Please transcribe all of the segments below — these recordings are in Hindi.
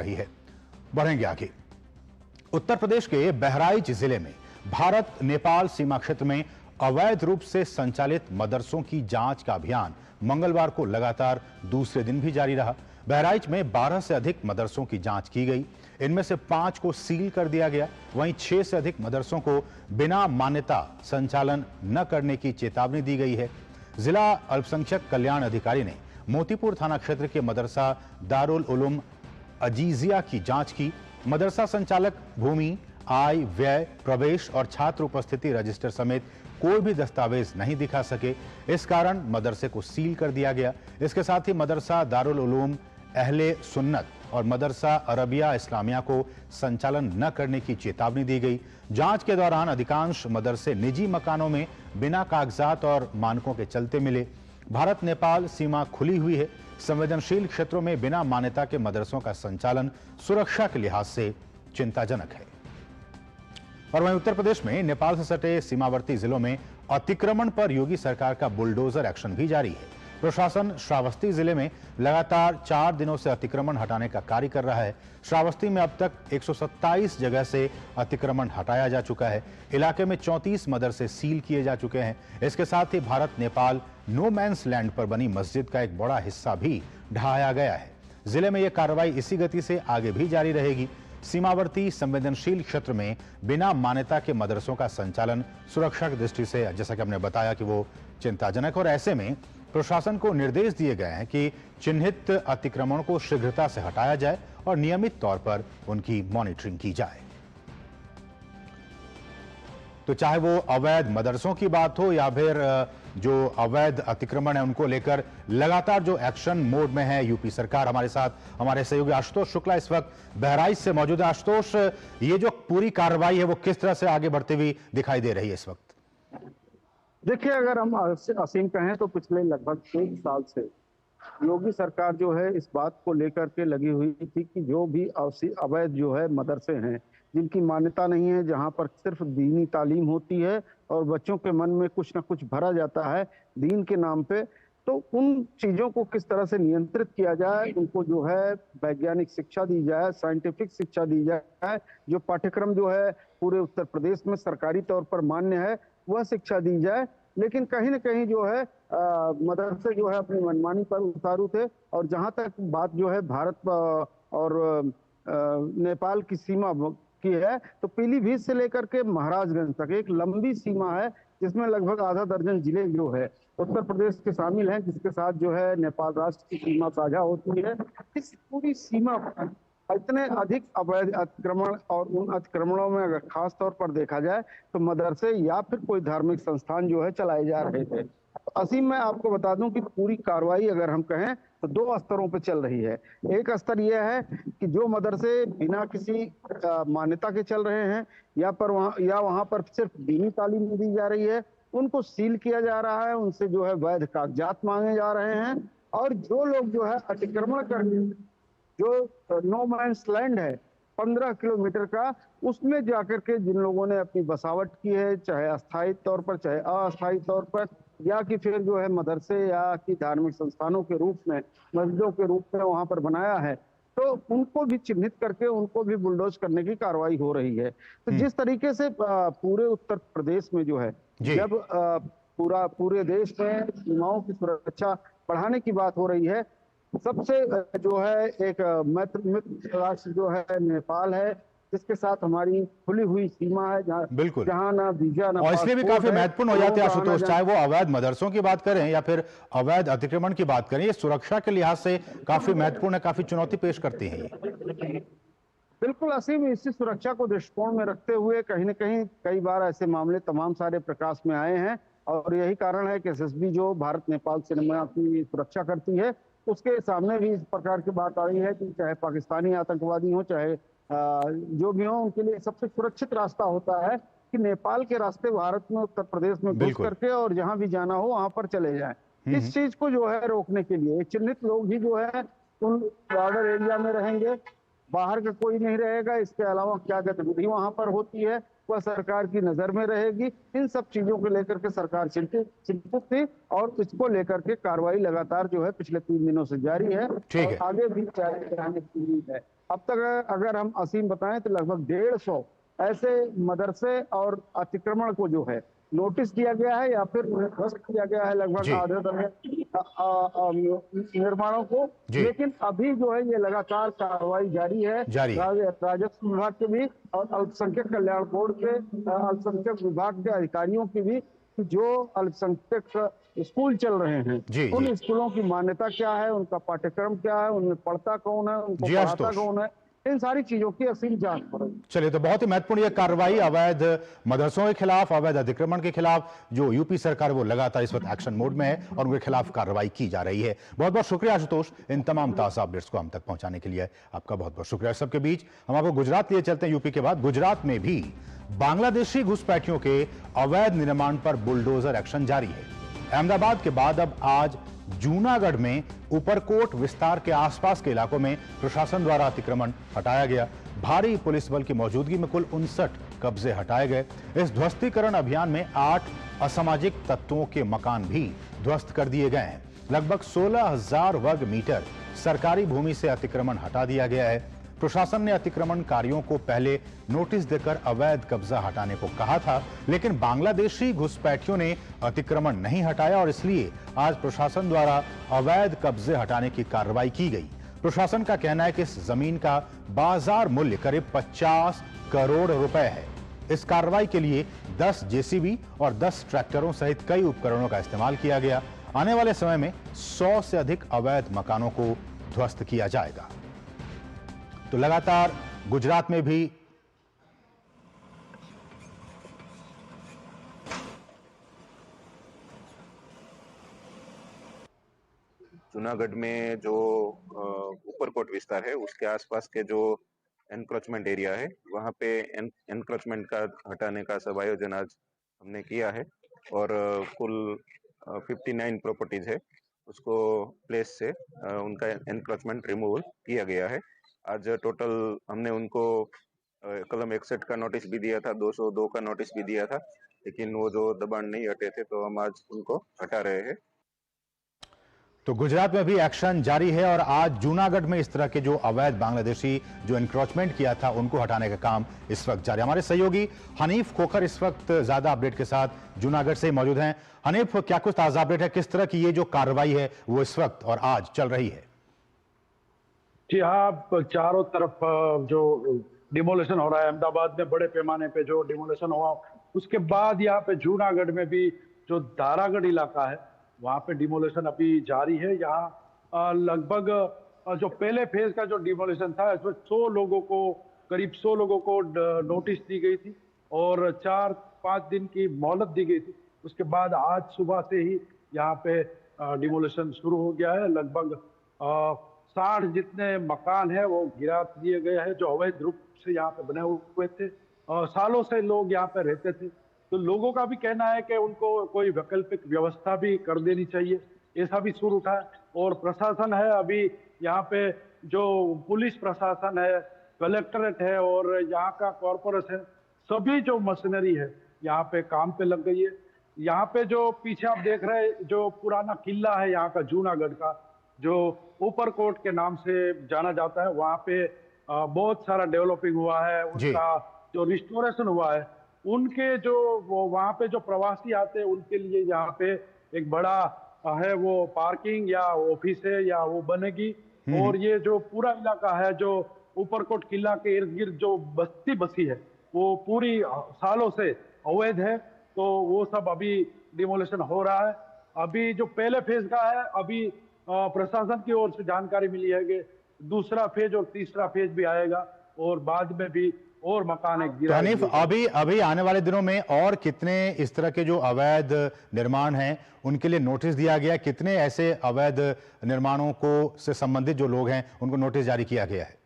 रही है। बढ़ेंगे आगे। उत्तर प्रदेश के बहराइच जिले में भारत नेपाल सीमा क्षेत्र में अवैध रूप से संचालित मदरसों की जांच का अभियान मंगलवार को लगातार दूसरे दिन भी जारी रहा। बहराइच में 12 से अधिक मदरसों की जांच की गई। इनमें से 5 को सील कर दिया गया। वहीं 6 से अधिक मदरसों को बिना मान्यता संचालन न करने की चेतावनी दी गई है। जिला अल्पसंख्यक कल्याण अधिकारी ने मोतीपुर थाना क्षेत्र के मदरसा दारुल उलूम अजीजिया की जांच की। मदरसा संचालक भूमि, आय, व्यय, प्रवेश और छात्र उपस्थिति रजिस्टर समेत कोई भी दस्तावेज नहीं दिखा सके। इस कारण मदरसे को सील कर दिया गया। इसके साथ ही मदरसा दारुल उलूम अहले सुन्नत और मदरसा अरबिया इस्लामिया को संचालन न करने की चेतावनी दी गई। जांच के दौरान अधिकांश मदरसे निजी मकानों में बिना कागजात और मानकों के चलते मिले। भारत नेपाल सीमा खुली हुई है। संवेदनशील क्षेत्रों में बिना मान्यता के मदरसों का संचालन सुरक्षा के लिहाज से चिंताजनक है। और वहीं उत्तर प्रदेश में नेपाल से सटे सीमावर्ती जिलों में अतिक्रमण पर योगी सरकार का बुलडोजर एक्शन भी जारी है। प्रशासन श्रावस्ती जिले में लगातार 4 दिनों से अतिक्रमण हटाने का कार्य कर रहा है। श्रावस्ती में अब तक 127 जगह से अतिक्रमण हटाया जा चुका है। इलाके में 34 मदरसे सील किए जा चुके हैं। इसके साथ ही Bharat Nepal no man's land पर बनी मस्जिद का एक बड़ा हिस्सा भी ढहाया गया है। जिले में यह कार्रवाई इसी गति से आगे भी जारी रहेगी। सीमावर्ती संवेदनशील क्षेत्र में बिना मान्यता के मदरसों का संचालन सुरक्षा की दृष्टि से, जैसा कि हमने बताया, कि वो चिंताजनक, और ऐसे में प्रशासन को निर्देश दिए गए हैं कि चिन्हित अतिक्रमण को शीघ्रता से हटाया जाए और नियमित तौर पर उनकी मॉनिटरिंग की जाए। तो चाहे वो अवैध मदरसों की बात हो या फिर जो अवैध अतिक्रमण है उनको लेकर लगातार जो एक्शन मोड में है यूपी सरकार। हमारे साथ हमारे सहयोगी आशुतोष शुक्ला इस वक्त बहराइच से मौजूद है। आशुतोष, ये जो पूरी कार्रवाई है वो किस तरह से आगे बढ़ती हुई दिखाई दे रही है इस वक्त? देखिए, अगर हम असीम कहें तो पिछले लगभग 1 साल से योगी सरकार जो है इस बात को लेकर के लगी हुई थी कि जो भी अवैध जो है मदरसे हैं जिनकी मान्यता नहीं है, जहां पर सिर्फ दीनी तालीम होती है और बच्चों के मन में कुछ ना कुछ भरा जाता है दीन के नाम पे, तो उन चीजों को किस तरह से नियंत्रित किया जाए, उनको जो है वैज्ञानिक शिक्षा दी जाए, साइंटिफिक शिक्षा दी जाए, जो पाठ्यक्रम जो है पूरे उत्तर प्रदेश में सरकारी तौर पर मान्य है वह शिक्षा दी जाए। लेकिन कहीं ना कहीं जो है मदरसे जो है अपनी मनमानी पर उतारू थे। और जहां तक बात जो है भारत और नेपाल की सीमा की है, तो पीलीभीत से लेकर के महाराजगंज तक एक लंबी सीमा है जिसमें लगभग आधा दर्जन जिले जो है उत्तर प्रदेश के शामिल हैं, जिसके साथ जो है नेपाल राष्ट्र की सीमा साझा होती है। इस पूरी सीमा पर इतने अधिक अवैध अतिक्रमण, और उन अतिक्रमणों में अगर खास तौर पर देखा जाए तो मदरसे या फिर कोई धार्मिक संस्थान जो है चलाए जा रहे थे। असीम, मैं आपको बता दूं कि पूरी कार्रवाई अगर हम कहें तो 2 स्तरों पर चल रही है। एक स्तर यह है कि जो मदरसे बिना किसी मान्यता के चल रहे हैं या वहां पर सिर्फ दीनी तालीम दी जा रही है, उनको सील किया जा रहा है, उनसे जो है वैध कागजात मांगे जा रहे हैं। और जो लोग जो है अतिक्रमण कर, जो नो मैंस लैंड है 15 किलोमीटर का, उसमें जाकर के जिन लोगों ने अपनी बसावट की है, चाहे अस्थायी तौर पर चाहे अस्थायी तौर पर, या कि फिर जो है मदरसे या कि धार्मिक संस्थानों के रूप में, मस्जिदों के रूप में वहां पर बनाया है, तो उनको भी चिन्हित करके उनको भी बुलडोज करने की कार्रवाई हो रही है। तो जिस तरीके से पूरे उत्तर प्रदेश में जो है जब पूरे देश में सीमाओं की सुरक्षा बढ़ाने की बात हो रही है, सबसे जो है एक मित्र राष्ट्र जो है नेपाल है, जिसके साथ हमारी खुली हुई सीमा है, जहां ना वीजा ना, और इसलिए भी काफी महत्वपूर्ण हो जाते हैं आशुतोष, चाहे वो अवैध मदरसों की बात करें या फिर अवैध अतिक्रमण की बात करें, ये सुरक्षा के लिहाज से काफी महत्वपूर्ण है, काफी चुनौती पेश करती है ये। बिल्कुल असीम, इसी सुरक्षा को दृष्टिकोण में रखते हुए कहीं न कहीं कई बार ऐसे मामले तमाम सारे प्रकाश में आए हैं। और यही कारण है कि एसएसबी जो भारत नेपाल सीमा की सुरक्षा करती है, उसके सामने भी इस प्रकार की बात आ रही है कि चाहे पाकिस्तानी आतंकवादी हो, चाहे जो भी हो, उनके लिए सबसे सुरक्षित रास्ता होता है कि नेपाल के रास्ते भारत में, उत्तर प्रदेश में घुस करके और जहां भी जाना हो वहां पर चले जाएं। इस चीज को जो है रोकने के लिए चिन्हित लोग ही जो है उन बॉर्डर एरिया में रहेंगे, बाहर का कोई नहीं रहेगा। इसके अलावा क्या गतिविधि वहां पर होती है वह सरकार की नजर में रहेगी। इन सब चीजों को लेकर के सरकार चिंतित थी और इसको लेकर के कार्रवाई लगातार जो है पिछले 3 दिनों से जारी है और आगे भी जारी रहने की उम्मीद है। अब तक अगर हम असीम बताएं तो लगभग 150 ऐसे मदरसे और अतिक्रमण को जो है नोटिस दिया गया है या फिर उन्हें ध्वस्त किया गया है, लगभग जी आधे दर्जन निर्माणों को। जी लेकिन अभी जो है ये लगातार कार्रवाई जारी है। जारी है। राजस्व विभाग के भी और अल्पसंख्यक कल्याण बोर्ड के अल्पसंख्यक विभाग के अधिकारियों की भी, जो अल्पसंख्यक स्कूल चल रहे हैं जी जी उन स्कूलों की मान्यता क्या है, उनका पाठ्यक्रम क्या है, उनमें पढ़ता कौन है, उनको जी पढ़ाता आशुतोष, कौन है, इन सारी चीजों की असीम जांच हो रही है। चलिए, तो बहुत ही महत्वपूर्ण यह कार्रवाई अवैध मदरसों के खिलाफ, अवैध अतिक्रमण के खिलाफ जो यूपी सरकार वो लगातार इस वक्त एक्शन मोड में है और उनके खिलाफ कार्रवाई की जा रही है। बहुत बहुत शुक्रिया आशुतोष, इन तमाम ताजा अपडेट्स को हम तक पहुंचाने के लिए आपका बहुत बहुत शुक्रिया। सबके बीच हम आपको गुजरात लिए चलते हैं। यूपी के बाद गुजरात में भी बांग्लादेशी घुसपैठियों के अवैध निर्माण पर बुलडोजर एक्शन जारी है। अहमदाबाद के बाद अब आज जूनागढ़ में ऊपरकोट विस्तार के आसपास के इलाकों में प्रशासन द्वारा अतिक्रमण हटाया गया। भारी पुलिस बल की मौजूदगी में कुल 59 कब्जे हटाए गए। इस ध्वस्तीकरण अभियान में 8 असामाजिक तत्वों के मकान भी ध्वस्त कर दिए गए हैं। लगभग 16,000 वर्ग मीटर सरकारी भूमि से अतिक्रमण हटा दिया गया है। प्रशासन ने अतिक्रमणकारियों को पहले नोटिस देकर अवैध कब्जा हटाने को कहा था, लेकिन बांग्लादेशी घुसपैठियों ने अतिक्रमण नहीं हटाया और इसलिए आज प्रशासन द्वारा अवैध कब्जे हटाने की कार्रवाई की गई। प्रशासन का कहना है कि इस जमीन का बाजार मूल्य करीब 50 करोड़ रुपए है। इस कार्रवाई के लिए 10 जेसीबी और 10 ट्रैक्टरों सहित कई उपकरणों का इस्तेमाल किया गया। आने वाले समय में 100 से अधिक अवैध मकानों को ध्वस्त किया जाएगा। तो लगातार गुजरात में भी जूनागढ़ में जो ऊपरकोट विस्तार है उसके आसपास के जो एनक्रोचमेंट एरिया है वहाँ पे एनक्रोचमेंट का हटाने का सब आयोजन आज हमने किया है और कुल 59 प्रॉपर्टीज है उसको प्लेस से उनका एनक्रोचमेंट रिमूवल किया गया है। आज टोटल हमने उनको कलम 61 का नोटिस भी दिया था, 202 का नोटिस भी दिया था, लेकिन वो जो दबाण नहीं हटे थे तो हम आज उनको हटा रहे हैं। तो गुजरात में भी एक्शन जारी है और आज जूनागढ़ में इस तरह के जो अवैध बांग्लादेशी जो एनक्रोचमेंट किया था उनको हटाने का काम इस वक्त जारी है। हमारे सहयोगी हनीफ खोखर इस वक्त ज्यादा अपडेट के साथ जूनागढ़ से मौजूद हैं। हनीफ, क्या कुछ ताजा अपडेट है, किस तरह की ये जो कार्रवाई है वो इस वक्त और आज चल रही है? जी हाँ, चारों तरफ जो डिमोलेशन हो रहा है, अहमदाबाद में बड़े पैमाने पे जो डिमोलेशन हुआ, उसके बाद यहाँ पे जूनागढ़ में भी जो दारागढ़ इलाका है वहाँ पे डिमोलेशन अभी जारी है। यहाँ लगभग जो पहले फेज का जो डिमोलेशन था इसमें 100 लोगों को, करीब 100 लोगों को नोटिस दी गई थी और 4-5 दिन की मोहलत दी गई थी। उसके बाद आज सुबह से ही यहाँ पे डिमोलेशन शुरू हो गया है। लगभग 60 जितने मकान है वो गिरा दिए गए हैं जो अवैध रूप से यहाँ पे बने हुए थे। सालों से लोग यहाँ पे रहते थे, तो लोगों का भी कहना है कि उनको कोई वैकल्पिक व्यवस्था भी कर देनी चाहिए, ऐसा भी सुर उठा है। और प्रशासन है अभी यहाँ पे, जो पुलिस प्रशासन है, कलेक्टरेट है और यहाँ का कॉर्पोरेशन, सभी जो मशीनरी है यहाँ पे काम पे लग गई है। यहाँ पे जो पीछे आप देख रहे हैं जो पुराना किला है यहाँ का जूनागढ़ का, जो ऊपरकोट के नाम से जाना जाता है, वहाँ पे बहुत सारा डेवलपिंग हुआ है, उसका जो रिस्टोरेशन हुआ है, उनके जो वो वहाँ पे जो प्रवासी आते हैं उनके लिए यहाँ पे एक बड़ा है वो पार्किंग या ऑफिस है या वो बनेगी। और ये जो पूरा इलाका है जो ऊपरकोट किला के इर्द गिर्द जो बस्ती बसी है वो पूरी सालों से अवैध है, तो वो सब अभी डिमोलेशन हो रहा है। अभी जो पहले फेज का है, अभी प्रशासन की ओर से जानकारी मिली है कि दूसरा फेज और तीसरा फेज भी आएगा और बाद में भी और मकान तो हनीफ, अभी आने वाले दिनों में और कितने इस तरह के जो अवैध निर्माण हैं उनके लिए नोटिस दिया गया? कितने ऐसे अवैध निर्माणों को से संबंधित जो लोग हैं उनको नोटिस जारी किया गया है?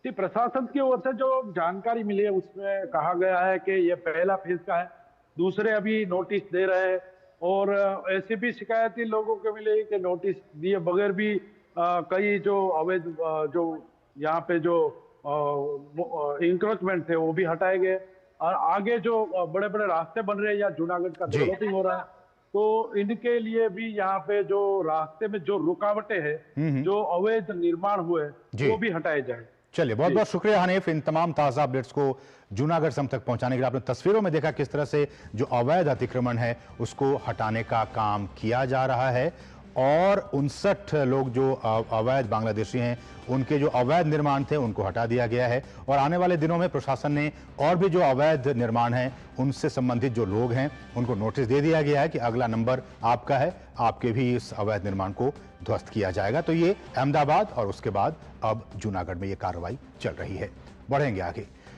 जी, प्रशासन की ओर से जो जानकारी मिली है उसमें कहा गया है कि ये पहला फेज का है, दूसरे अभी नोटिस दे रहे हैं। और ऐसी भी शिकायतें लोगों को मिली कि नोटिस दिए बगैर भी कई जो अवैध जो यहाँ पे जो इंक्रोचमेंट थे वो भी हटाए गए। और आगे जो बड़े बड़े रास्ते बन रहे हैं या जूनागढ़ का डेवलपिंग हो रहा है, तो इनके लिए भी यहाँ पे जो रास्ते में जो रुकावटें हैं, जो अवैध निर्माण हुए, जी। वो भी हटाए जाए। चलिए, बहुत बहुत शुक्रिया हनीफ, इन तमाम ताज़ा अपडेट्स को जूनागढ़ से हम तक पहुंचाने के लिए। आपने तस्वीरों में देखा किस तरह से जो अवैध अतिक्रमण है उसको हटाने का काम किया जा रहा है और 59 लोग जो अवैध बांग्लादेशी हैं उनके जो अवैध निर्माण थे उनको हटा दिया गया है और आने वाले दिनों में प्रशासन ने और भी जो अवैध निर्माण हैं उनसे संबंधित जो लोग हैं उनको नोटिस दे दिया गया है कि अगला नंबर आपका है, आपके भी इस अवैध निर्माण को ध्वस्त किया जाएगा। तो ये अहमदाबाद और उसके बाद अब जूनागढ़ में ये कार्रवाई चल रही है। बढ़ेंगे आगे।